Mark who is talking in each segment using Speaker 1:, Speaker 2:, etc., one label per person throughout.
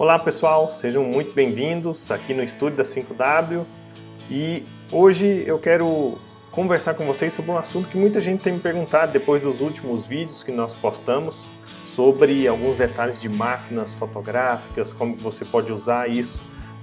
Speaker 1: Olá pessoal, sejam muito bem-vindos aqui no estúdio da 5W e hoje eu quero conversar com vocês sobre um assunto que muita gente tem me perguntado depois dos últimos vídeos que nós postamos sobre alguns detalhes de máquinas fotográficas, como que você pode usar isso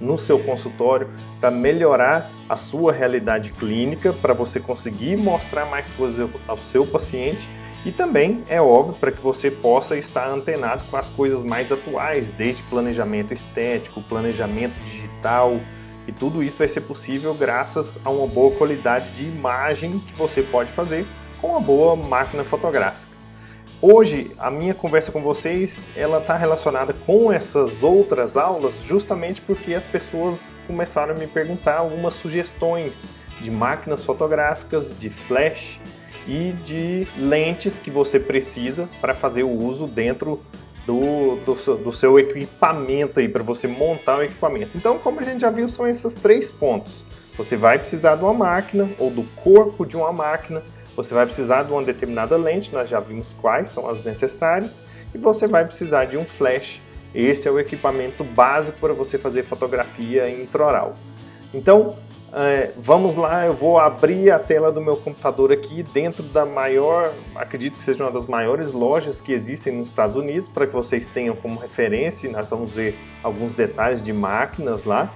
Speaker 1: no seu consultório para melhorar a sua realidade clínica, para você conseguir mostrar mais coisas ao seu paciente e também, é óbvio, para que você possa estar antenado com as coisas mais atuais, desde planejamento estético, planejamento digital, e tudo isso vai ser possível graças a uma boa qualidade de imagem que você pode fazer com uma boa máquina fotográfica. Hoje, a minha conversa com vocês, ela está relacionada com essas outras aulas, justamente porque as pessoas começaram a me perguntar algumas sugestões de máquinas fotográficas, de flash, e de lentes que você precisa para fazer o uso dentro do seu equipamento, para você montar o equipamento. Então, como a gente já viu, são esses três pontos. Você vai precisar de uma máquina ou do corpo de uma máquina, você vai precisar de uma determinada lente, nós já vimos quais são as necessárias, e você vai precisar de um flash. Esse é o equipamento básico para você fazer fotografia intraoral. Então, vamos lá, eu vou abrir a tela do meu computador aqui dentro da maior, acredito que seja uma das maiores lojas que existem nos Estados Unidos, para que vocês tenham como referência. Nós vamos ver alguns detalhes de máquinas lá,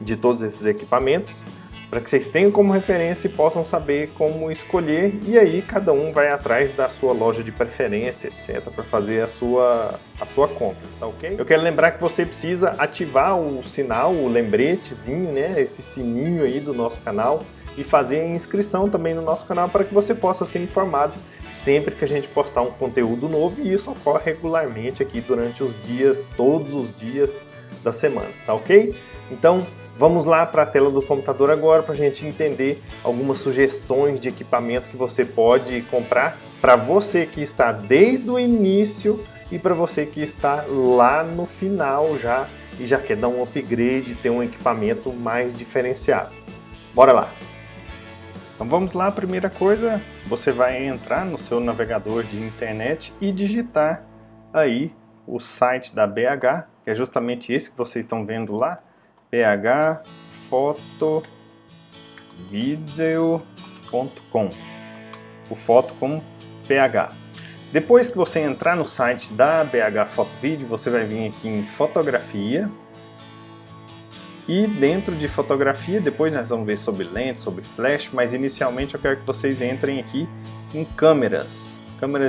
Speaker 1: de todos esses equipamentos, para que vocês tenham como referência e possam saber como escolher, e aí cada um vai atrás da sua loja de preferência, etc, para fazer a sua compra, tá ok? Eu quero lembrar que você precisa ativar o sinal, o lembretezinho, né, esse sininho aí do nosso canal, e fazer a inscrição também no nosso canal para que você possa ser informado sempre que a gente postar um conteúdo novo, e isso ocorre regularmente aqui durante os dias, todos os dias da semana, tá ok? Então, vamos lá para a tela do computador agora para a gente entender algumas sugestões de equipamentos que você pode comprar para você que está desde o início e para você que está lá no final já e já quer dar um upgrade, ter um equipamento mais diferenciado. Bora lá! Então vamos lá, a primeira coisa, você vai entrar no seu navegador de internet e digitar aí o site da BH, que é justamente esse que vocês estão vendo lá, bhfotovideo.com, o foto com PH. Depois que você entrar no site da BH Foto Vídeo, você vai vir aqui em fotografia, e dentro de fotografia, depois nós vamos ver sobre lentes, sobre flash, mas inicialmente eu quero que vocês entrem aqui em câmeras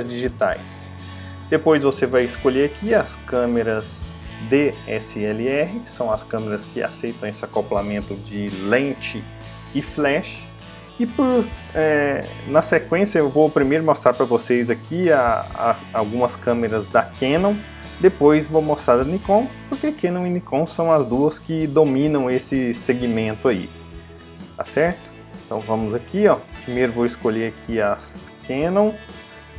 Speaker 1: digitais. Depois você vai escolher aqui as câmeras DSLR, que são as câmeras que aceitam esse acoplamento de lente e flash. E na sequência eu vou primeiro mostrar para vocês aqui algumas câmeras da Canon, depois vou mostrar da Nikon, porque Canon e Nikon são as duas que dominam esse segmento aí, tá certo? Então vamos aqui, ó. Primeiro vou escolher aqui as Canon.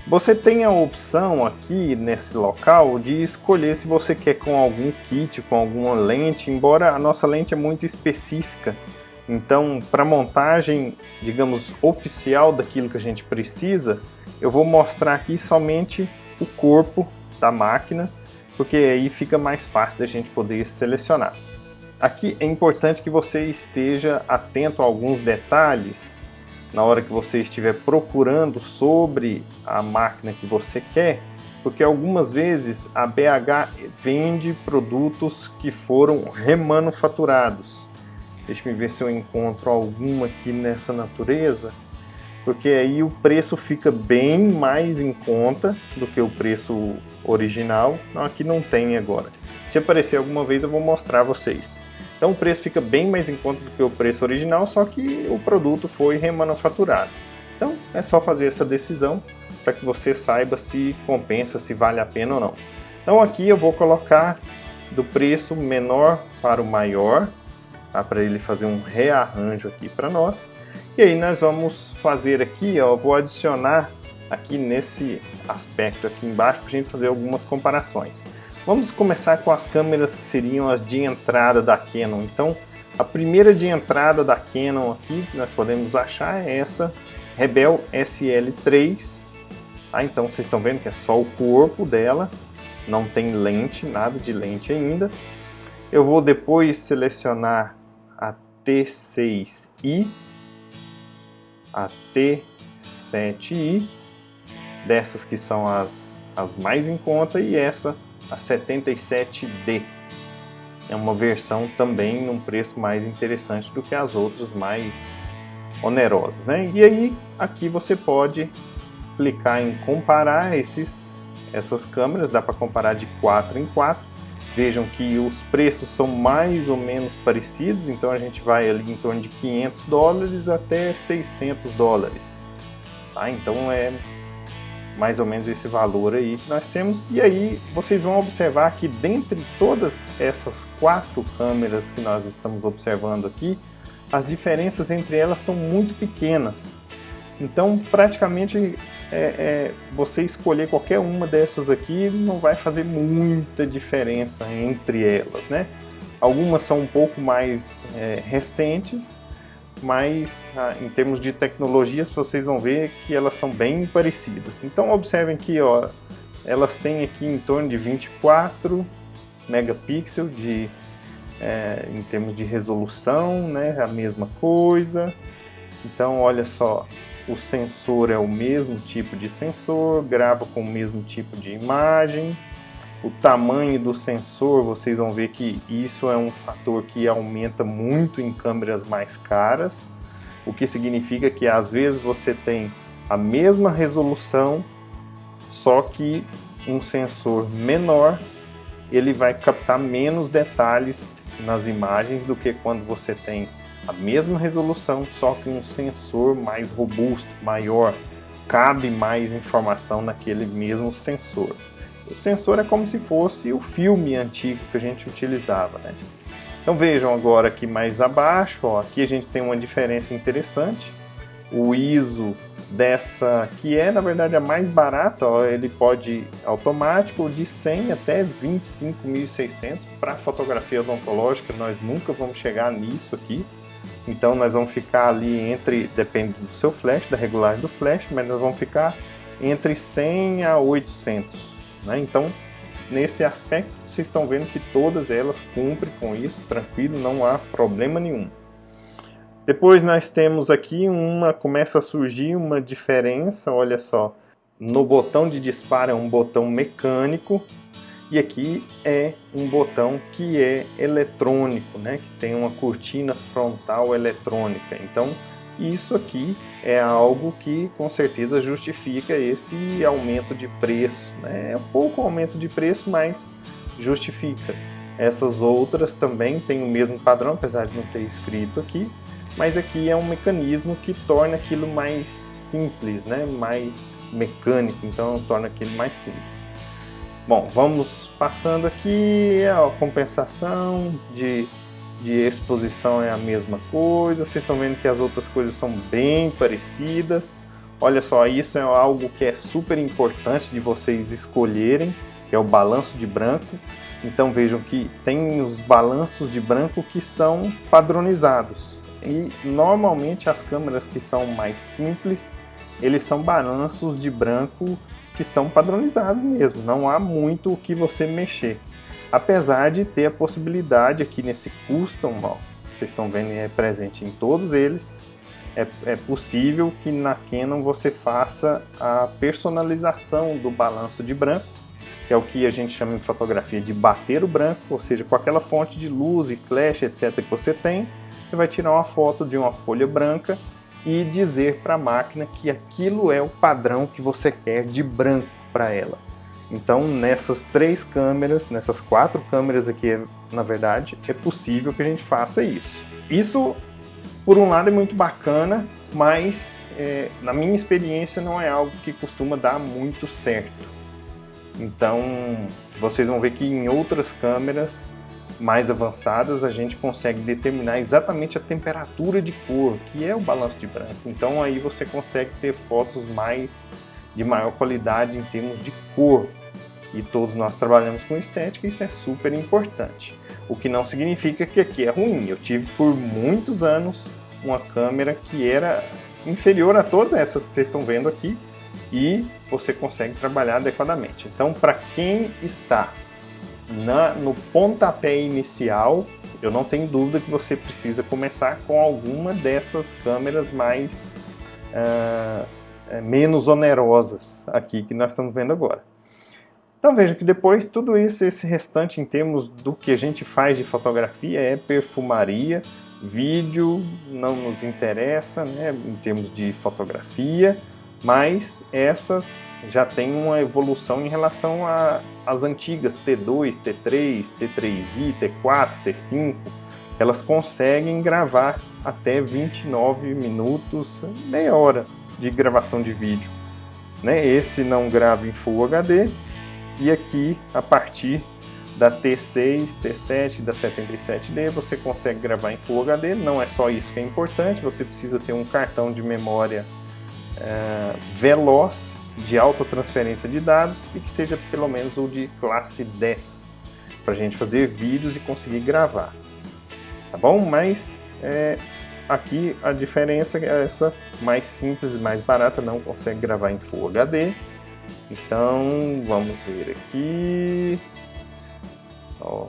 Speaker 1: Você tem a opção aqui nesse local de escolher se você quer com algum kit, com alguma lente, embora a nossa lente é muito específica. Então, para montagem, digamos, oficial daquilo que a gente precisa, eu vou mostrar aqui somente o corpo da máquina, porque aí fica mais fácil da gente poder selecionar. Aqui é importante que você esteja atento a alguns detalhes na hora que você estiver procurando sobre a máquina que você quer, porque algumas vezes a BH vende produtos que foram remanufaturados. Deixa eu ver se eu encontro alguma aqui nessa natureza, porque aí o preço fica bem mais em conta do que o preço original. Não, aqui não tem agora. Se aparecer alguma vez eu vou mostrar a vocês. Então o preço fica bem mais em conta do que o preço original, só que o produto foi remanufaturado. Então é só fazer essa decisão para que você saiba se compensa, se vale a pena ou não. Então aqui eu vou colocar do preço menor para o maior, tá? Para ele fazer um rearranjo aqui para nós. E aí nós vamos fazer aqui, ó, eu vou adicionar aqui nesse aspecto aqui embaixo para a gente fazer algumas comparações. Vamos começar com as câmeras que seriam as de entrada da Canon. Então, a primeira de entrada da Canon aqui que nós podemos achar é essa Rebel SL3. Ah, então vocês estão vendo que é só o corpo dela, não tem lente, nada de lente ainda. Eu vou depois selecionar a T6i, a T7i, dessas que são as mais em conta, e essa, a 77D. É uma versão também num preço mais interessante do que as outras mais onerosas, né? E aí, aqui você pode clicar em comparar essas câmeras, dá para comparar de 4 em 4. Vejam que os preços são mais ou menos parecidos, então a gente vai ali em torno de $500 até $600, tá? Então é mais ou menos esse valor aí que nós temos. E aí vocês vão observar que dentre todas essas 4 câmeras que nós estamos observando aqui, as diferenças entre elas são muito pequenas. Então praticamente você escolher qualquer uma dessas aqui não vai fazer muita diferença entre elas, né? Algumas são um pouco mais recentes, mas em termos de tecnologias vocês vão ver que elas são bem parecidas. Então observem que ó, elas têm aqui em torno de 24 megapixels em termos de resolução, né? A mesma coisa. Então olha só, o sensor é o mesmo tipo de sensor, grava com o mesmo tipo de imagem. O tamanho do sensor, vocês vão ver que isso é um fator que aumenta muito em câmeras mais caras, o que significa que às vezes você tem a mesma resolução, só que um sensor menor, ele vai captar menos detalhes nas imagens do que quando você tem a mesma resolução, só que um sensor mais robusto, maior, cabe mais informação naquele mesmo sensor. O sensor é como se fosse o filme antigo que a gente utilizava, né? Então vejam agora aqui mais abaixo, ó, aqui a gente tem uma diferença interessante. O ISO dessa, que é na verdade a mais barata, ó, ele pode ir automático de 100 até 25.600. Para fotografia odontológica nós nunca vamos chegar nisso aqui. Então nós vamos ficar ali entre, depende do seu flash, da regulagem do flash, mas nós vamos ficar entre 100 a 800. Né? Então, nesse aspecto, vocês estão vendo que todas elas cumprem com isso, tranquilo, não há problema nenhum. Depois nós temos aqui começa a surgir uma diferença, olha só, no botão de disparo é um botão mecânico, e aqui é um botão que é eletrônico, né? Que tem uma cortina frontal eletrônica. Então, isso aqui é algo que com certeza justifica esse aumento de preço, né? É um pouco aumento de preço, mas justifica. Essas outras também têm o mesmo padrão, apesar de não ter escrito aqui, mas aqui é um mecanismo que torna aquilo mais simples, né? Mais mecânico, então torna aquilo mais simples. Bom, vamos passando aqui, a compensação de exposição é a mesma coisa, vocês estão vendo que as outras coisas são bem parecidas. Olha só, isso é algo que é super importante de vocês escolherem, que é o balanço de branco. Então vejam que tem os balanços de branco que são padronizados. E normalmente as câmeras que são mais simples, eles são balanços de branco que são padronizados mesmo, não há muito o que você mexer. Apesar de ter a possibilidade aqui nesse custom, ó, vocês estão vendo, é presente em todos eles, é possível que na Canon você faça a personalização do balanço de branco, que é o que a gente chama em fotografia de bater o branco, ou seja, com aquela fonte de luz e flash, etc. que você tem, você vai tirar uma foto de uma folha branca e dizer para a máquina que aquilo é o padrão que você quer de branco para ela. Então nessas 3 câmeras, nessas 4 câmeras aqui, na verdade, é possível que a gente faça isso. Isso, por um lado, é muito bacana, mas na minha experiência não é algo que costuma dar muito certo. Então vocês vão ver que em outras câmeras mais avançadas a gente consegue determinar exatamente a temperatura de cor, que é o balanço de branco. Então aí você consegue ter fotos de maior qualidade em termos de cor. E todos nós trabalhamos com estética, isso é super importante. O que não significa que aqui é ruim. Eu tive por muitos anos uma câmera que era inferior a todas essas que vocês estão vendo aqui e você consegue trabalhar adequadamente. Então, para quem está no pontapé inicial, eu não tenho dúvida que você precisa começar com alguma dessas câmeras mais menos onerosas aqui que nós estamos vendo agora. Então veja que depois tudo isso, esse restante em termos do que a gente faz de fotografia é perfumaria, vídeo não nos interessa, né, em termos de fotografia, mas essas já tem uma evolução em relação às antigas T2, T3, T3i, T4, T5. Elas conseguem gravar até 29 minutos, meia hora de gravação de vídeo, né? Esse não grava em Full HD, e aqui a partir da T6, T7, da 77D você consegue gravar em Full HD. Não é só isso que é importante, você precisa ter um cartão de memória veloz, de alta transferência de dados, e que seja pelo menos o de classe 10, para a gente fazer vídeos e conseguir gravar, tá bom? Mas aqui a diferença é essa, mais simples e mais barata, não consegue gravar em Full HD. Então vamos ver aqui, ó,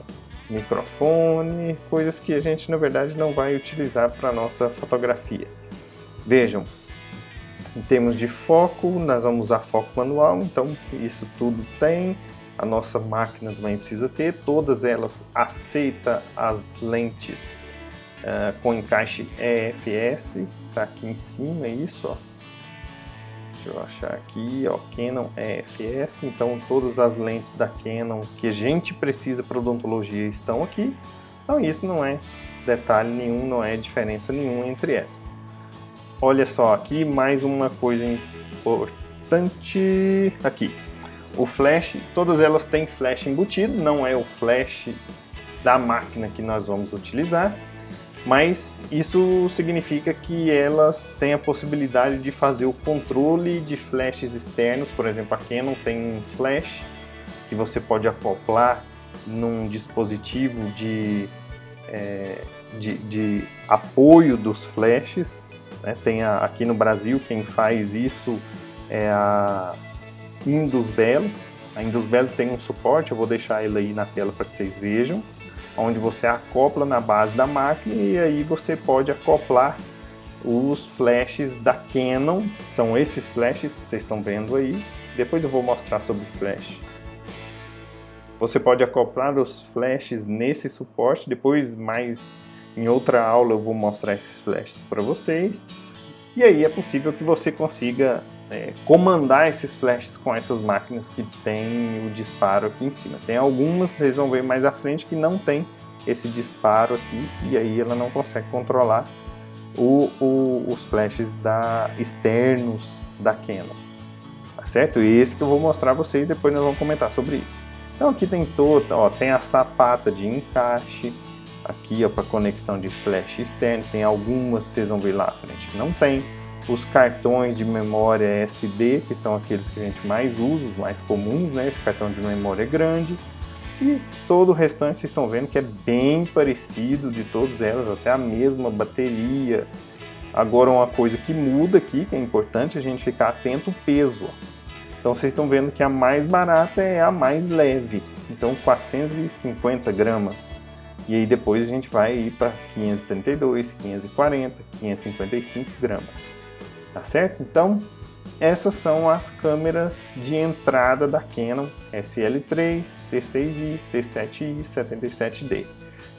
Speaker 1: microfone, coisas que a gente na verdade não vai utilizar para nossa fotografia. Vejam, em termos de foco, nós vamos usar foco manual, então isso tudo tem. A nossa máquina também precisa ter, todas elas aceitam as lentes com encaixe EFS, tá aqui em cima, isso, ó. Deixa eu achar aqui, ó, Canon EFS, então todas as lentes da Canon que a gente precisa para odontologia estão aqui, então isso não é detalhe nenhum, não é diferença nenhuma entre essas. Olha só, aqui mais uma coisa importante aqui. O flash, todas elas têm flash embutido, não é o flash da máquina que nós vamos utilizar, mas isso significa que elas têm a possibilidade de fazer o controle de flashes externos. Por exemplo, a Canon tem um flash que você pode acoplar num dispositivo de apoio dos flashes. Tem aqui no Brasil, quem faz isso é a Indus Belo. A Indus Belo tem um suporte, eu vou deixar ele aí na tela para que vocês vejam, onde você acopla na base da máquina e aí você pode acoplar os flashes da Canon. São esses flashes que vocês estão vendo aí. Depois eu vou mostrar sobre flash. Você pode acoplar os flashes nesse suporte, depois mais em outra aula eu vou mostrar esses flashes para vocês. E aí é possível que você consiga comandar esses flashes com essas máquinas que tem o disparo aqui em cima. Tem algumas, vocês vão ver mais à frente, que não tem esse disparo aqui, e aí ela não consegue controlar os flashes externos da Canon, tá certo? E esse que eu vou mostrar a vocês, depois nós vamos comentar sobre isso. Então aqui tem tem a sapata de encaixe, aqui para conexão de flash externo, tem algumas que vocês vão ver lá à frente que não tem. Os cartões de memória SD, que são aqueles que a gente mais usa, os mais comuns, né? Esse cartão de memória é grande. E todo o restante vocês estão vendo que é bem parecido de todas elas, até a mesma bateria. Agora uma coisa que muda aqui, que é importante a gente ficar atento, o peso. Então vocês estão vendo que a mais barata é a mais leve, então 450 gramas. E aí depois a gente vai ir para 532, 540, 555 gramas. Tá certo? Então, essas são as câmeras de entrada da Canon SL3, T6i, T7i, 77D.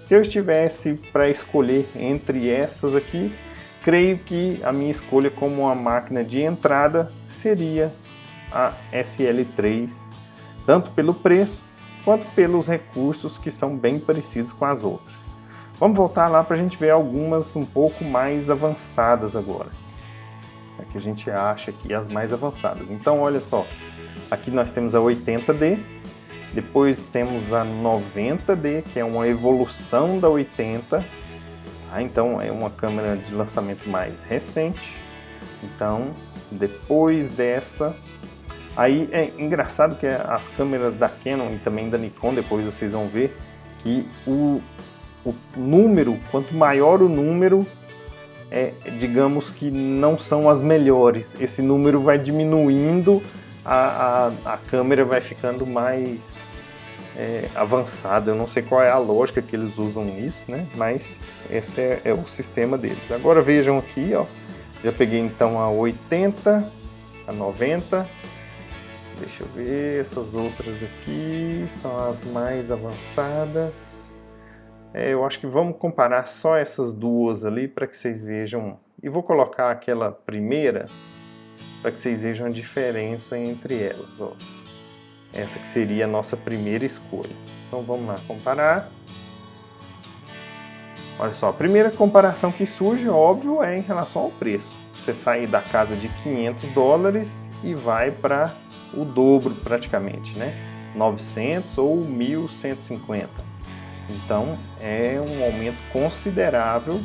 Speaker 1: Se eu estivesse para escolher entre essas aqui, creio que a minha escolha como uma máquina de entrada seria a SL3, tanto pelo preço quanto pelos recursos que são bem parecidos com as outras. Vamos voltar lá para a gente ver algumas um pouco mais avançadas agora. Que a gente acha aqui as mais avançadas. Então olha só, aqui nós temos a 80D, depois temos a 90D, que é uma evolução da 80, então é uma câmera de lançamento mais recente. Então depois dessa, aí é engraçado que as câmeras da Canon e também da Nikon, depois vocês vão ver que o número, quanto maior o número, digamos que não são as melhores. Esse número vai diminuindo, a câmera vai ficando mais avançada. Eu não sei qual é a lógica que eles usam nisso, né? Mas esse é o sistema deles. Agora vejam aqui, ó, já peguei então a 80, a 90. Deixa eu ver, essas outras aqui são as mais avançadas. Eu acho que vamos comparar só essas duas ali para que vocês vejam. E vou colocar aquela primeira para que vocês vejam a diferença entre elas, ó. Essa que seria a nossa primeira escolha. Então vamos lá comparar. Olha só, a primeira comparação que surge, óbvio, é em relação ao preço. Você sai da casa de $500 e vai para o dobro praticamente, né? 900 ou 1.150. Então é um aumento considerável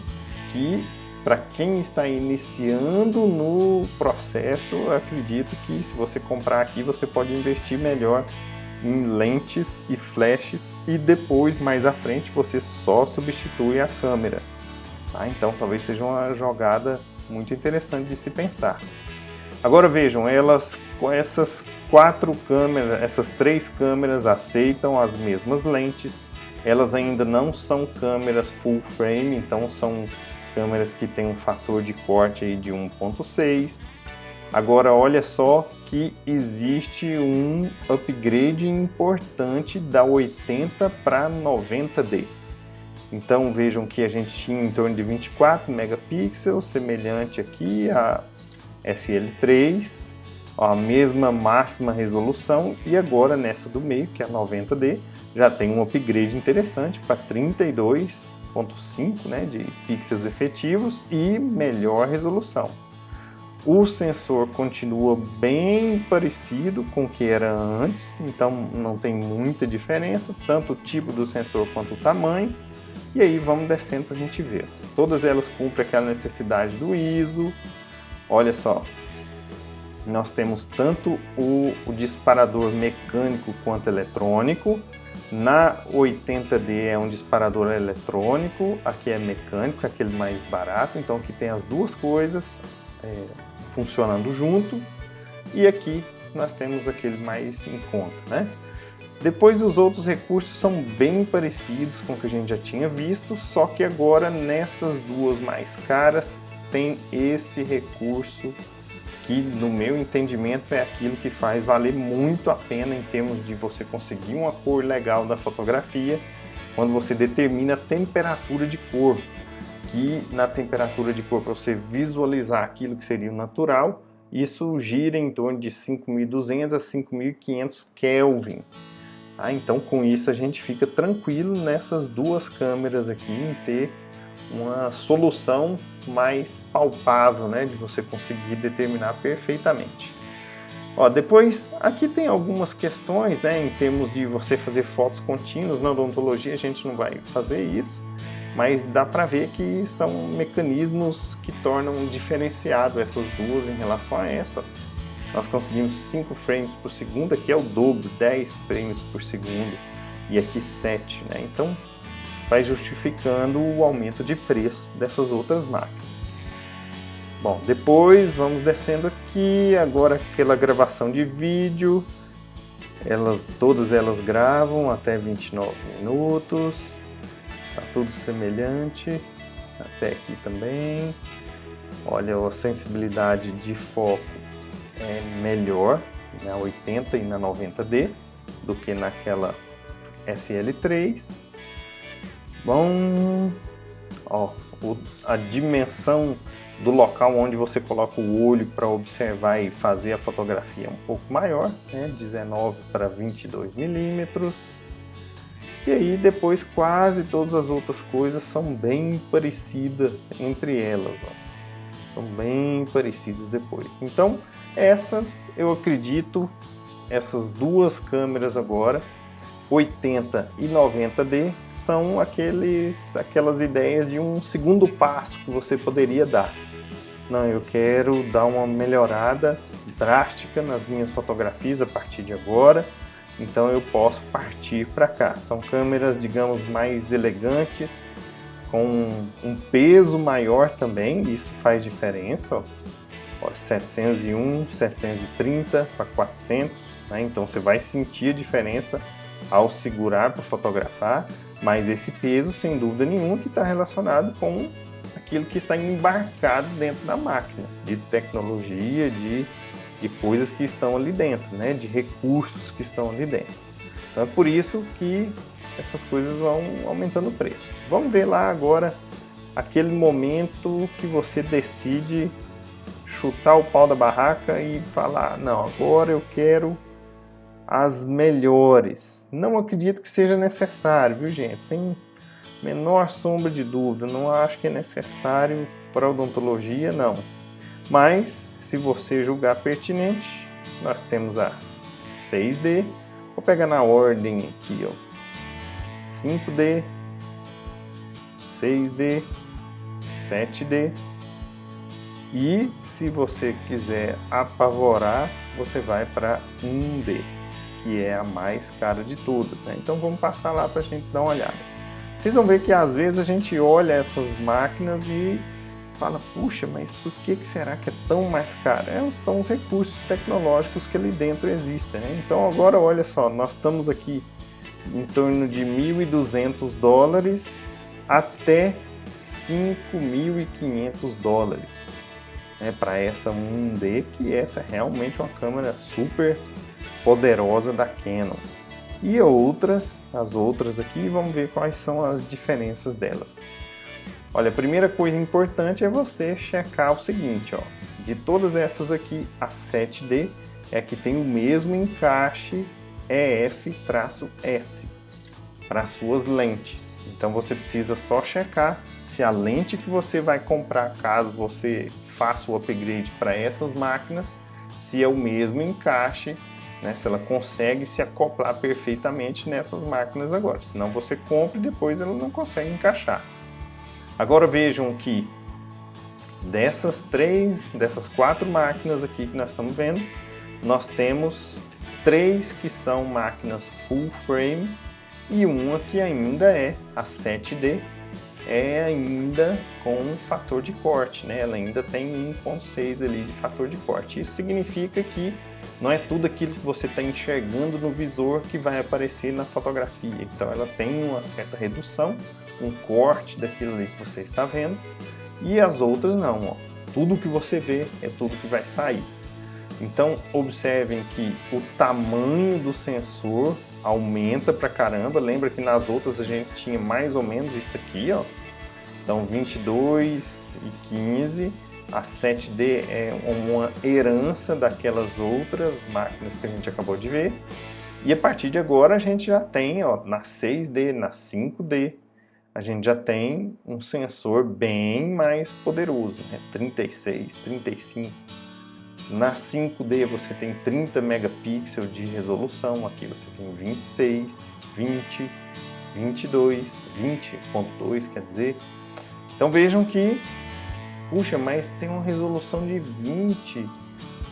Speaker 1: que, para quem está iniciando no processo, eu acredito que se você comprar aqui, você pode investir melhor em lentes e flashes e depois, mais à frente, você só substitui a câmera. Tá? Então talvez seja uma jogada muito interessante de se pensar. Agora vejam, com essas 4 câmeras, essas 3 câmeras aceitam as mesmas lentes. Elas ainda não são câmeras full frame, então são câmeras que têm um fator de corte aí de 1.6. Agora olha só que existe um upgrade importante da 80 para 90D. Então vejam que a gente tinha em torno de 24 megapixels, semelhante aqui a SL3, a mesma máxima resolução, e agora nessa do meio, que é a 90D, já tem um upgrade interessante para 32.5, né, de pixels efetivos e melhor resolução. O sensor continua bem parecido com o que era antes, então não tem muita diferença, tanto o tipo do sensor quanto o tamanho. E aí vamos descendo para a gente ver. Todas elas cumprem aquela necessidade do ISO. Olha só, nós temos tanto o disparador mecânico quanto eletrônico. Na 80D é um disparador eletrônico, aqui é mecânico, aquele mais barato. Então aqui tem as duas coisas funcionando junto. E aqui nós temos aquele mais em conta, né? Depois os outros recursos são bem parecidos com o que a gente já tinha visto, só que agora nessas duas mais caras tem esse recurso que, no meu entendimento, é aquilo que faz valer muito a pena em termos de você conseguir uma cor legal da fotografia, quando você determina a temperatura de cor, que na temperatura de cor, para você visualizar aquilo que seria o natural, isso gira em torno de 5.200 a 5.500 Kelvin. Então com isso a gente fica tranquilo nessas duas câmeras aqui em ter uma solução mais palpável, né, de você conseguir determinar perfeitamente. Depois aqui tem algumas questões, né, em termos de você fazer fotos contínuas. Na odontologia a gente não vai fazer isso, mas dá para ver que são mecanismos que tornam diferenciado essas duas em relação a essa. Nós conseguimos 5 frames por segundo, aqui é o dobro, 10 frames por segundo, e aqui 7, né? Então vai justificando o aumento de preço dessas outras máquinas. Bom, depois vamos descendo aqui, agora aquela gravação de vídeo, todas elas gravam até 29 minutos, tá tudo semelhante, até aqui também. Olha, a sensibilidade de foco é melhor na 80 e na 90D do que naquela SL3. Bom, a dimensão do local onde você coloca o olho para observar e fazer a fotografia é um pouco maior, né? 19 para 22 milímetros. E aí depois quase todas as outras coisas são bem parecidas entre elas, são bem parecidas depois. Então essas, eu acredito, essas duas câmeras agora, 80 e 90D, são aquelas ideias de um segundo passo que você poderia dar. Não, eu quero dar uma melhorada drástica nas minhas fotografias a partir de agora, então eu posso partir para cá. São câmeras, digamos, mais elegantes, com um peso maior também, isso faz diferença. 701, 730 para 400, né? Então você vai sentir a diferença ao segurar para fotografar, mas esse peso, sem dúvida nenhuma, que está relacionado com aquilo que está embarcado dentro da máquina, de tecnologia, de coisas que estão ali dentro, né? De recursos que estão ali dentro. Então é por isso que essas coisas vão aumentando o preço. Vamos ver lá agora aquele momento que você decide chutar o pau da barraca e falar, não, agora eu quero as melhores. Não acredito que seja necessário, viu, gente? Sem menor sombra de dúvida, não acho que é necessário para odontologia, não. Mas, se você julgar pertinente, nós temos a 6D, vou pegar na ordem aqui, ó, 5D, 6D, 7D, e se você quiser apavorar, você vai para 1D, que é a mais cara de todas, né? Então vamos passar lá para a gente dar uma olhada. Vocês vão ver que às vezes a gente olha essas máquinas e fala, puxa, mas por que será que é tão mais caro? São os recursos tecnológicos que ali dentro existem, né? Então agora olha só, nós estamos aqui em torno de $1.200 até $5.500, né, para essa 1D, que essa é realmente uma câmera super poderosa da Canon. E as outras aqui, vamos ver quais são as diferenças delas. Olha, a primeira coisa importante é você checar o seguinte, ó, de todas essas aqui, a 7D é a que tem o mesmo encaixe EF-S para suas lentes. Então você precisa só checar se a lente que você vai comprar, caso você faça o upgrade para essas máquinas, se é o mesmo encaixe, né, se ela consegue se acoplar perfeitamente nessas máquinas agora. Senão você compra e depois ela não consegue encaixar. Agora vejam que dessas 4 máquinas aqui que nós estamos vendo, nós temos 3 que são máquinas full frame e uma que ainda é a 7D, é ainda com um fator de corte, né? Ela ainda tem 1.6 ali de fator de corte. Isso significa que não é tudo aquilo que você está enxergando no visor que vai aparecer na fotografia. Então ela tem uma certa redução, um corte daquilo ali que você está vendo, e as outras não, ó. Tudo que você vê é tudo que vai sair. Então observem que o tamanho do sensor aumenta pra caramba. Lembra que nas outras a gente tinha mais ou menos isso aqui, ó. Então 22 e 15. A 7D é uma herança daquelas outras máquinas que a gente acabou de ver. E a partir de agora a gente já tem, ó, na 6D, na 5D, a gente já tem um sensor bem mais poderoso, né? 36, 35. Na 5D você tem 30 megapixels de resolução, aqui você tem 26, 20, 22, 20.2, quer dizer. Então vejam que, puxa, mas tem uma resolução de 20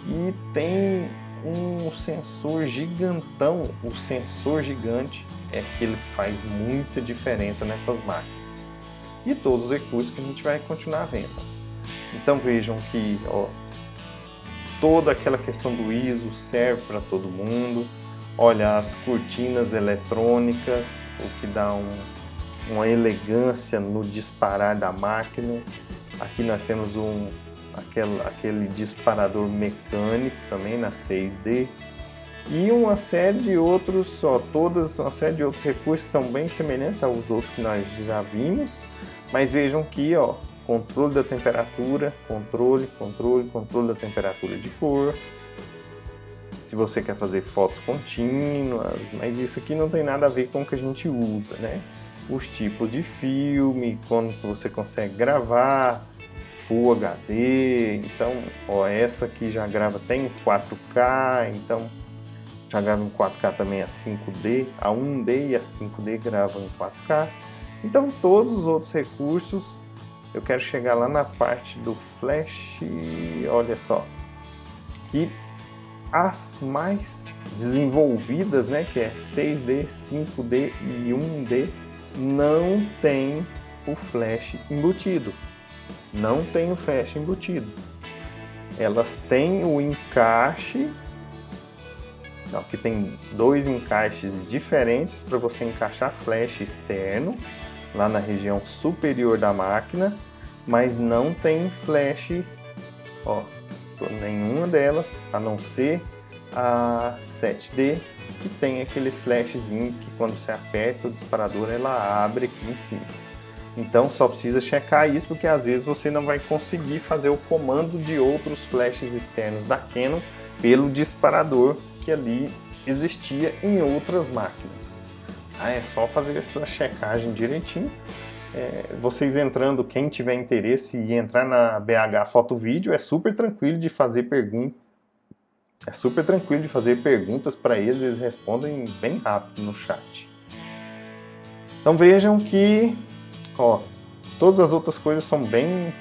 Speaker 1: e tem um sensor gigantão. O sensor gigante é aquele que faz muita diferença nessas máquinas. E todos os recursos que a gente vai continuar vendo. Então vejam que, ó, toda aquela questão do ISO serve para todo mundo. Olha, as cortinas eletrônicas, o que dá uma elegância no disparar da máquina. Aqui nós temos aquele disparador mecânico também na 6D. E uma série de outros, uma série de outros recursos que são bem semelhantes aos outros que nós já vimos. Mas vejam que, ó, controle da temperatura, controle da temperatura de cor. Se você quer fazer fotos contínuas, mas isso aqui não tem nada a ver com o que a gente usa, né? Os tipos de filme, quando você consegue gravar, Full HD, então, ó, essa aqui já grava até em 4K, então já grava em 4K também a 5D, a 1D e a 5D gravam em 4K. Então todos os outros recursos, eu quero chegar lá na parte do flash, olha só, que as mais desenvolvidas, né, que é 6D, 5D e 1D, não tem o flash embutido. Não tem o flash embutido. Elas têm o encaixe Aqui tem dois encaixes diferentes para você encaixar flash externo lá na região superior da máquina, mas não tem flash, ó, nenhuma delas, a não ser a 7D, que tem aquele flashzinho que quando você aperta o disparador ela abre aqui em cima. Então só precisa checar isso, porque às vezes você não vai conseguir fazer o comando de outros flashes externos da Canon pelo disparador que ali existia em outras máquinas. É só fazer essa checagem direitinho. Vocês entrando, quem tiver interesse e entrar na BH Foto Vídeo, é super tranquilo de fazer perguntas. É super tranquilo de fazer perguntas para eles respondem bem rápido no chat. Então vejam que, ó, todas as outras coisas são bem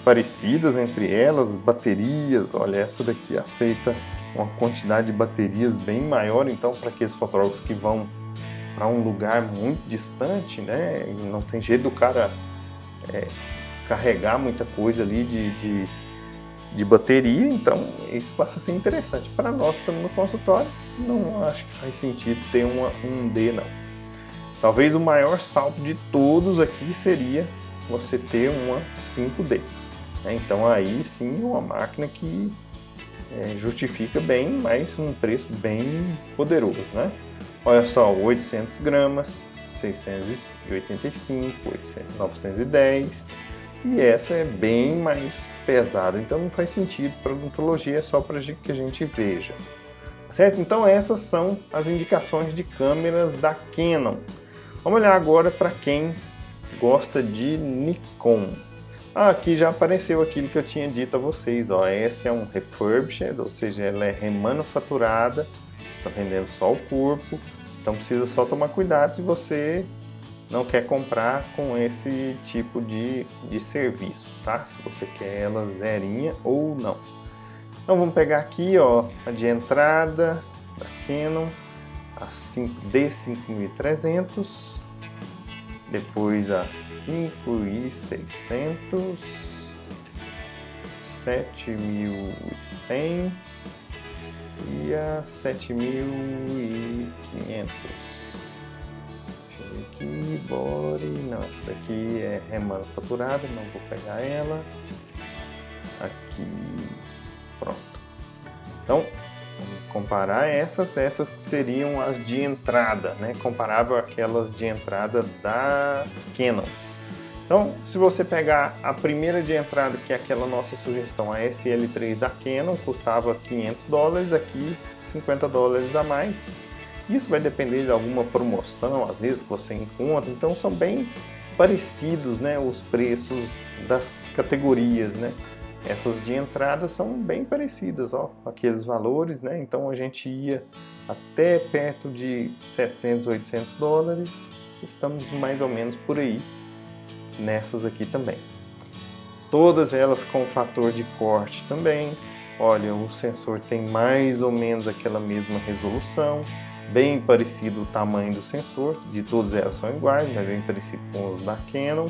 Speaker 1: parecidas entre elas, baterias, olha, essa daqui aceita uma quantidade de baterias bem maior, então para aqueles fotógrafos que vão para um lugar muito distante, né, e não tem jeito do cara carregar muita coisa ali de bateria, então isso passa a ser interessante. Para nós que estamos no consultório, não acho que faz sentido ter uma 1D não. Talvez o maior salto de todos aqui seria você ter uma 5D. Então aí sim uma máquina que justifica bem, mas um preço bem poderoso, né? Olha só, 800 gramas, 685, 910, e essa é bem mais pesada, então não faz sentido para odontologia, é só para que a gente veja. Certo? Então essas são as indicações de câmeras da Canon. Vamos olhar agora para quem gosta de Nikon. Aqui já apareceu aquilo que eu tinha dito a vocês, ó, essa é um refurbished, ou seja, ela é remanufaturada, está vendendo só o corpo, então precisa só tomar cuidado se você não quer comprar com esse tipo de serviço, tá? Se você quer ela zerinha ou não. Então vamos pegar aqui, ó, a de entrada da Canon, a 5D 5300, depois a 5600, 7100 e a 7500. Deixa eu ver aqui, body, não, essa daqui é remanufaturada, não vou pegar ela. Aqui, pronto. Então, vamos comparar essas que seriam as de entrada, né? Comparável àquelas de entrada da Canon. Então, se você pegar a primeira de entrada, que é aquela nossa sugestão, a SL3 da Canon, custava $500, aqui $50 a mais. Isso vai depender de alguma promoção, às vezes, que você encontra. Então, são bem parecidos, né, os preços das categorias, né? Essas de entrada são bem parecidas, ó, aqueles valores, né? Então, a gente ia até perto de $700, $800. Estamos mais ou menos por aí nessas aqui também. Todas elas com fator de corte também. Olha, o sensor tem mais ou menos aquela mesma resolução, bem parecido o tamanho do sensor, de todas elas são iguais, mas bem parecido com os da Canon.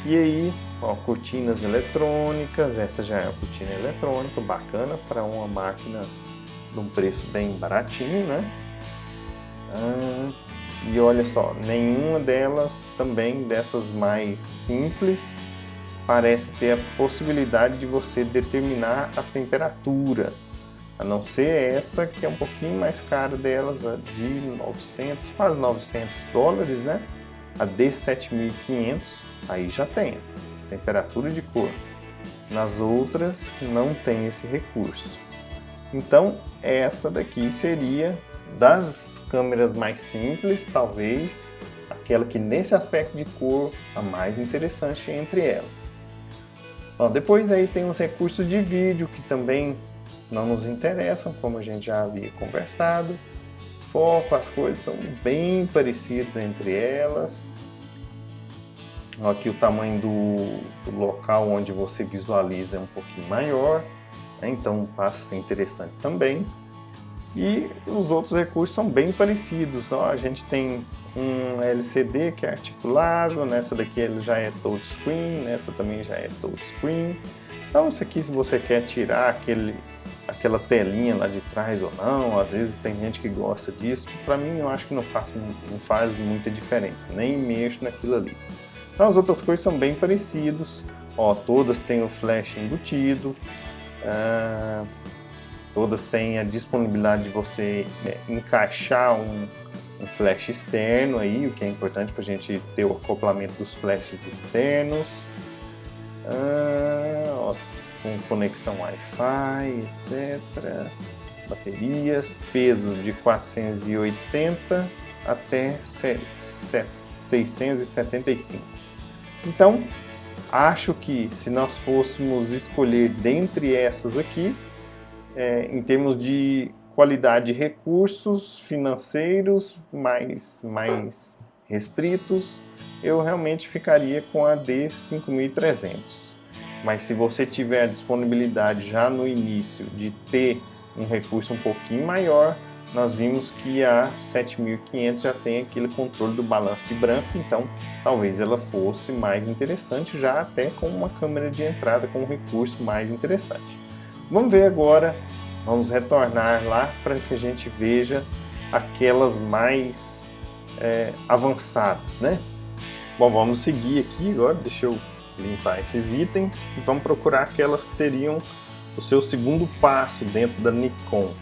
Speaker 1: E aí, ó, cortinas eletrônicas, essa já é uma cortina eletrônica, bacana para uma máquina de um preço bem baratinho, né? E olha só, nenhuma delas também, dessas mais simples, parece ter a possibilidade de você determinar a temperatura, a não ser essa que é um pouquinho mais cara delas, a de 900, quase $900, né? A D7500, aí já tem temperatura de cor. Nas outras não tem esse recurso. Então essa daqui seria das câmeras mais simples, talvez aquela que nesse aspecto de cor a mais interessante entre elas. Bom, depois aí tem os recursos de vídeo que também não nos interessam, como a gente já havia conversado. Foco, as coisas são bem parecidas entre elas. Aqui o tamanho do local onde você visualiza é um pouquinho maior, né? Então passa a ser interessante também. E os outros recursos são bem parecidos, ó. A gente tem um LCD que é articulável, nessa daqui ele já é touchscreen, nessa também já é touchscreen. Então isso aqui, se você quer tirar aquela telinha lá de trás ou não, às vezes tem gente que gosta disso. Para mim eu acho que não faz muita diferença, nem mexo naquilo ali. Então as outras coisas são bem parecidas, ó, todas têm o flash embutido, todas têm a disponibilidade de você encaixar um flash externo aí, o que é importante para a gente ter o acoplamento dos flashes externos, ó, com conexão Wi-Fi, etc. Baterias, peso de 480 até 675. Então, acho que se nós fôssemos escolher dentre essas aqui, em termos de qualidade de recursos financeiros mais restritos, eu realmente ficaria com a D5300. Mas se você tiver a disponibilidade já no início de ter um recurso um pouquinho maior, nós vimos que a 7500 já tem aquele controle do balanço de branco, então talvez ela fosse mais interessante, já até com uma câmera de entrada com um recurso mais interessante. Vamos ver agora, vamos retornar lá para que a gente veja aquelas mais avançadas, né? Bom, vamos seguir aqui agora, deixa eu limpar esses itens e vamos procurar aquelas que seriam o seu segundo passo dentro da Nikon.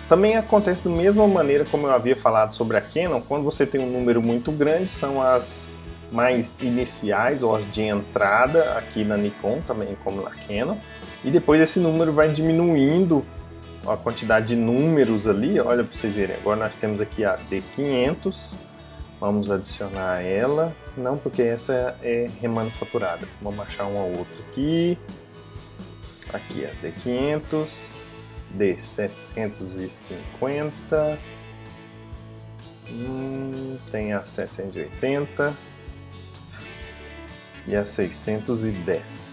Speaker 1: Também acontece da mesma maneira como eu havia falado sobre a Canon, quando você tem um número muito grande, são as mais iniciais ou as de entrada aqui na Nikon, também como na Canon, e depois esse número vai diminuindo a quantidade de números ali, olha para vocês verem, agora nós temos aqui a D500, vamos adicionar ela, não porque essa é remanufaturada, vamos achar uma outra aqui, aqui a D500, D750, tem a 780 e a 610.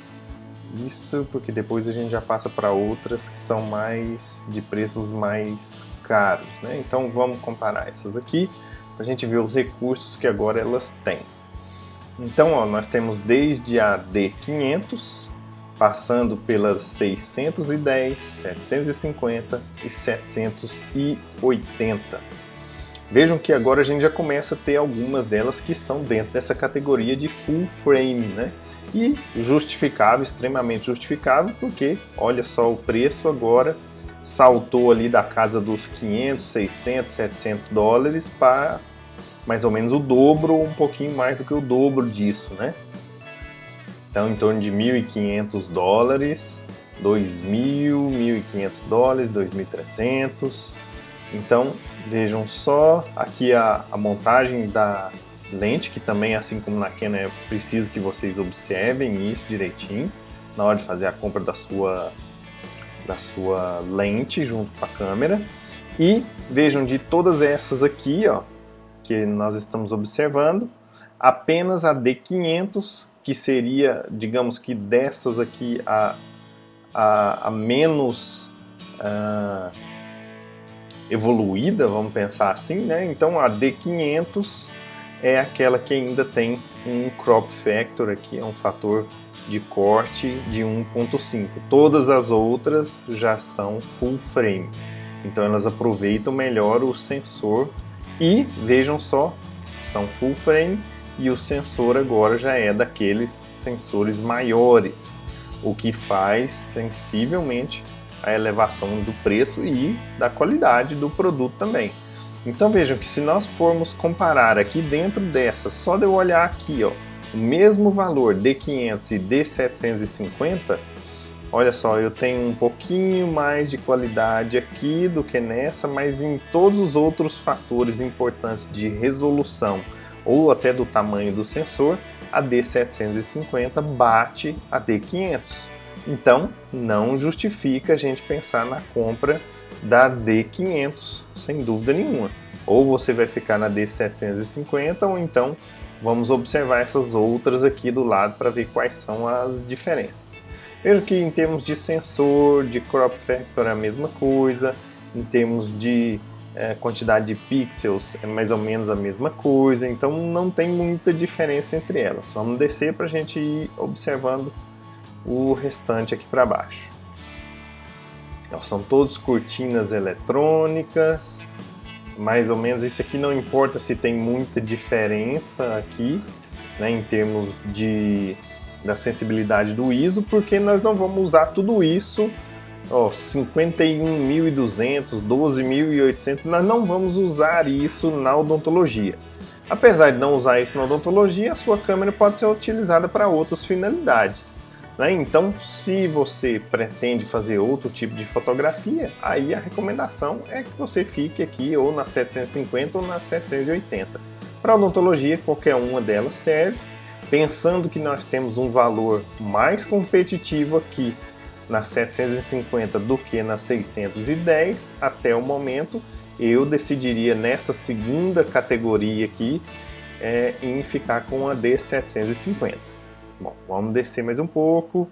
Speaker 1: Isso porque depois a gente já passa para outras que são mais de preços mais caros, né? Então vamos comparar essas aqui para a gente ver os recursos que agora elas têm. Então, ó, nós temos desde a D500, passando pelas 610, 750 e 780. Vejam que agora a gente já começa a ter algumas delas que são dentro dessa categoria de full frame, né? E justificável, extremamente justificável, porque olha só o preço agora saltou ali da casa dos 500, 600, 700 dólares para mais ou menos o dobro ou um pouquinho mais do que o dobro disso, né? Então em torno de 1.500 dólares, 2.000, 1.500 dólares, 2.300. Então vejam só aqui a montagem da lente, que também, assim como na Canon, é preciso que vocês observem isso direitinho na hora de fazer a compra da sua lente junto com a câmera. E vejam, de todas essas aqui, ó, que nós estamos observando, apenas a D500, que seria, digamos que dessas aqui a menos evoluída, vamos pensar assim, né? Então a D500 é aquela que ainda tem um crop factor aqui, é um fator de corte de 1.5. Todas as outras já são full frame, então elas aproveitam melhor o sensor. E vejam só, são full frame e o sensor agora já é daqueles sensores maiores, o que faz sensivelmente a elevação do preço e da qualidade do produto também. Então vejam que se nós formos comparar aqui dentro dessa, só de eu olhar aqui, ó, o mesmo valor D500 e D750, olha só, eu tenho um pouquinho mais de qualidade aqui do que nessa, mas em todos os outros fatores importantes de resolução ou até do tamanho do sensor, a D750 bate a D500. Então não justifica a gente pensar na compra da D500, sem dúvida nenhuma. Ou você vai ficar na D750, ou então vamos observar essas outras aqui do lado para ver quais são as diferenças. Vejo que em termos de sensor, de crop factor é a mesma coisa, em termos de quantidade de pixels é mais ou menos a mesma coisa, então não tem muita diferença entre elas. Vamos descer para a gente ir observando o restante aqui para baixo. São todos cortinas eletrônicas, mais ou menos. Isso aqui não importa se tem muita diferença aqui, né, em termos da sensibilidade do ISO, porque nós não vamos usar tudo isso, 51.200, 12.800, nós não vamos usar isso na odontologia. Apesar de não usar isso na odontologia, a sua câmera pode ser utilizada para outras finalidades, né? Então, se você pretende fazer outro tipo de fotografia, aí a recomendação é que você fique aqui ou na 750 ou na 780. Para odontologia, qualquer uma delas serve. Pensando que nós temos um valor mais competitivo aqui na 750 do que na 610, até o momento, eu decidiria nessa segunda categoria aqui em ficar com a D750. Bom, vamos descer mais um pouco.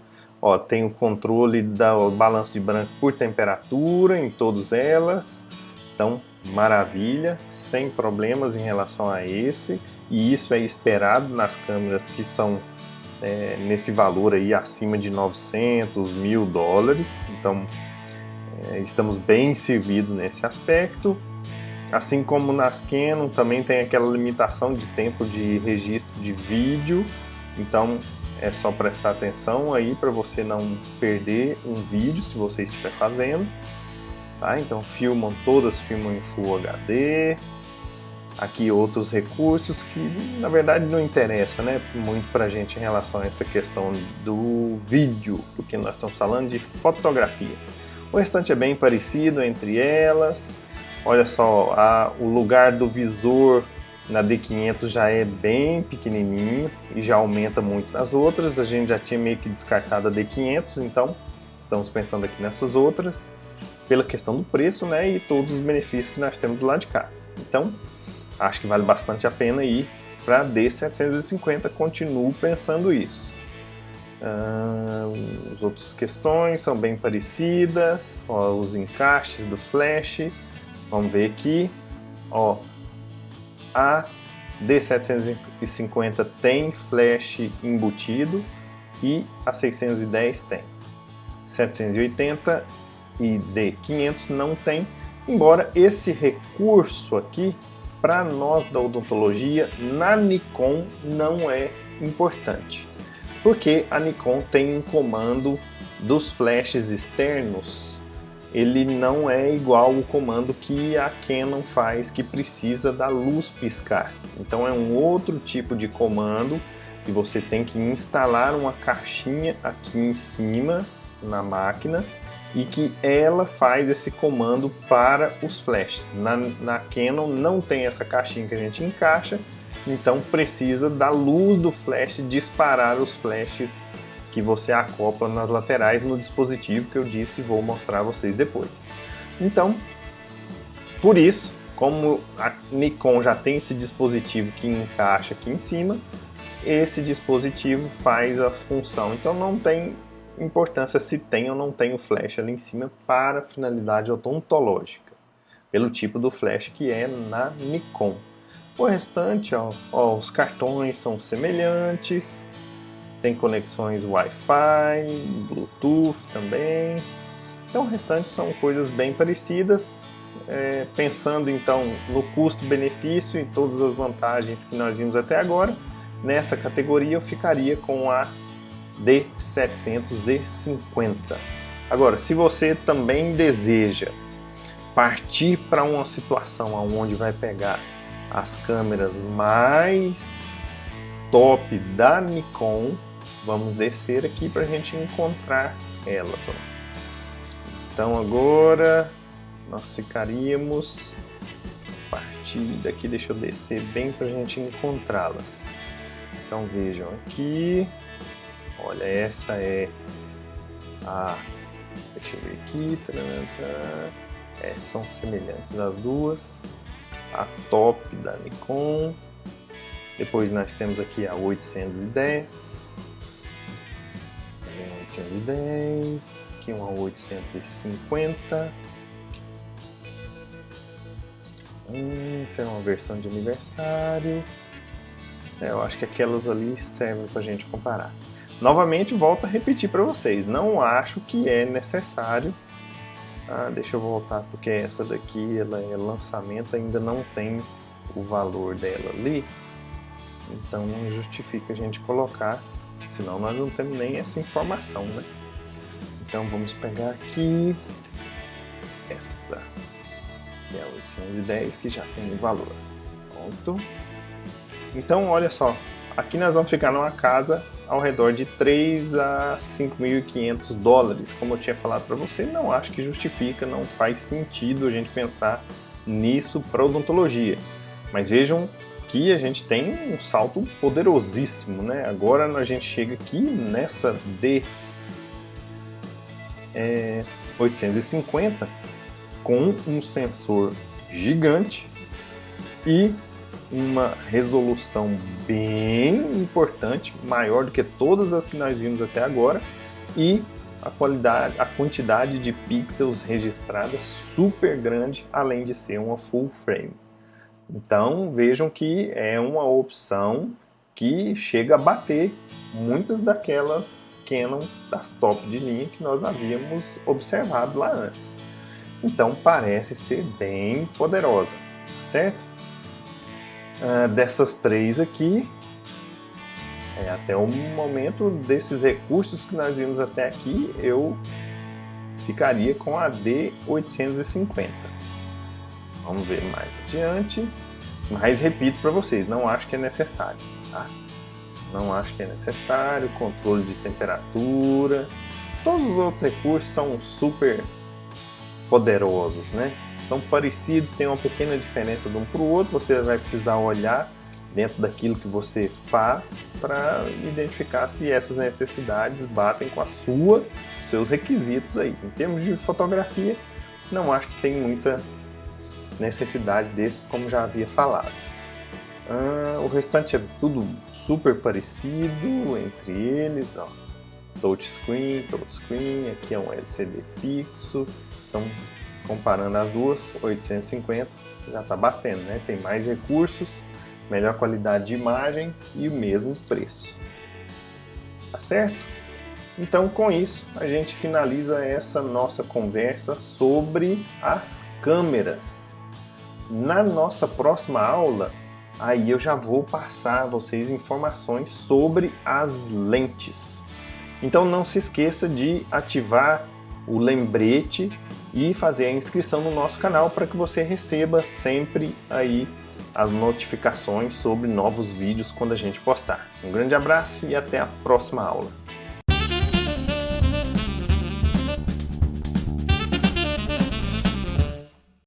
Speaker 1: Tem o controle do balanço de branco por temperatura em todas elas. Então, maravilha, sem problemas em relação a esse. E isso é esperado nas câmeras que são nesse valor aí acima de 900, $1.000. Então, estamos bem servidos nesse aspecto. Assim como nas Canon, também tem aquela limitação de tempo de registro de vídeo. Então, é só prestar atenção aí para você não perder um vídeo se você estiver fazendo. Tá? Então, todas filmam em Full HD. Aqui outros recursos que na verdade não interessa, né, muito pra gente em relação a essa questão do vídeo, porque nós estamos falando de fotografia. O restante é bem parecido entre elas. Olha só, o lugar do visor na D500 já é bem pequenininho e já aumenta muito nas outras. A gente já tinha meio que descartado a D500, então estamos pensando aqui nessas outras pela questão do preço, né, e todos os benefícios que nós temos do lado de cá. Então, acho que vale bastante a pena ir para D750, continuo pensando isso. As outras questões são bem parecidas, os encaixes do flash, vamos ver aqui, a D750 tem flash embutido e a 610 tem. 780 e D500 não tem, embora esse recurso aqui para nós da odontologia, na Nikon não é importante, porque a Nikon tem um comando dos flashes externos, ele não é igual ao comando que a Canon faz, que precisa da luz piscar. Então é um outro tipo de comando que você tem que instalar uma caixinha aqui em cima na máquina, e que ela faz esse comando para os flashes. Na Canon não tem essa caixinha que a gente encaixa, então precisa da luz do flash disparar os flashes que você acopla nas laterais no dispositivo que eu disse e vou mostrar a vocês depois. Então, por isso, como a Nikon já tem esse dispositivo que encaixa aqui em cima, esse dispositivo faz a função. Então não tem importância se tem ou não tem o flash ali em cima para finalidade odontológica, pelo tipo do flash que é na Nikon. O restante, os cartões são semelhantes, tem conexões Wi-Fi, Bluetooth também. Então o restante são coisas bem parecidas. Pensando então no custo-benefício e todas as vantagens que nós vimos até agora, nessa categoria eu ficaria com a D750. Agora, se você também deseja partir para uma situação onde vai pegar as câmeras mais top da Nikon, vamos descer aqui para a gente encontrar elas. Então agora nós ficaríamos a partir daqui, deixa eu descer bem para a gente encontrá-las. Então vejam aqui. Olha, essa é a... deixa eu ver aqui. São semelhantes as duas. A top da Nikon. Depois nós temos aqui a 810. Também 810. Aqui uma 850. Essa é uma versão de aniversário. Eu acho que aquelas ali servem para a gente comparar. Novamente, volto a repetir para vocês, não acho que é necessário deixa eu voltar, porque essa daqui ela é lançamento, ainda não tem o valor dela ali, então não justifica a gente colocar, senão nós não temos nem essa informação, né? Então vamos pegar aqui esta, que é a 810, que já tem o valor. Pronto. Então olha só, aqui nós vamos ficar numa casa ao redor de 3 a 5.500 dólares, como eu tinha falado para você. Não acho que justifica, não faz sentido a gente pensar nisso para odontologia. Mas vejam que a gente tem um salto poderosíssimo, né? Agora a gente chega aqui nessa D850 com um sensor gigante e uma resolução bem importante, maior do que todas as que nós vimos até agora, e a quantidade de pixels registradas super grande, além de ser uma full frame. Então vejam que é uma opção que chega a bater muitas daquelas Canon das top de linha que nós havíamos observado lá antes. Então parece ser bem poderosa, certo? Dessas três aqui, até o momento desses recursos que nós vimos até aqui, eu ficaria com a D850. Vamos ver mais adiante, mas repito para vocês, não acho que é necessário, tá? Não acho que é necessário, controle de temperatura, todos os outros recursos são super poderosos, né? São parecidos, tem uma pequena diferença de um para o outro, você vai precisar olhar dentro daquilo que você faz para identificar se essas necessidades batem com seus requisitos aí. Em termos de fotografia, não acho que tem muita necessidade desses, como já havia falado. O restante é tudo super parecido entre eles, ó. Touchscreen, aqui é um LCD fixo, então comparando as duas, 850 já está batendo, né? Tem mais recursos, melhor qualidade de imagem e o mesmo preço. Tá certo? Então com isso a gente finaliza essa nossa conversa sobre as câmeras. Na nossa próxima aula, aí eu já vou passar a vocês informações sobre as lentes. Então não se esqueça de ativar o lembrete e fazer a inscrição no nosso canal para que você receba sempre aí as notificações sobre novos vídeos quando a gente postar. Um grande abraço e até a próxima aula.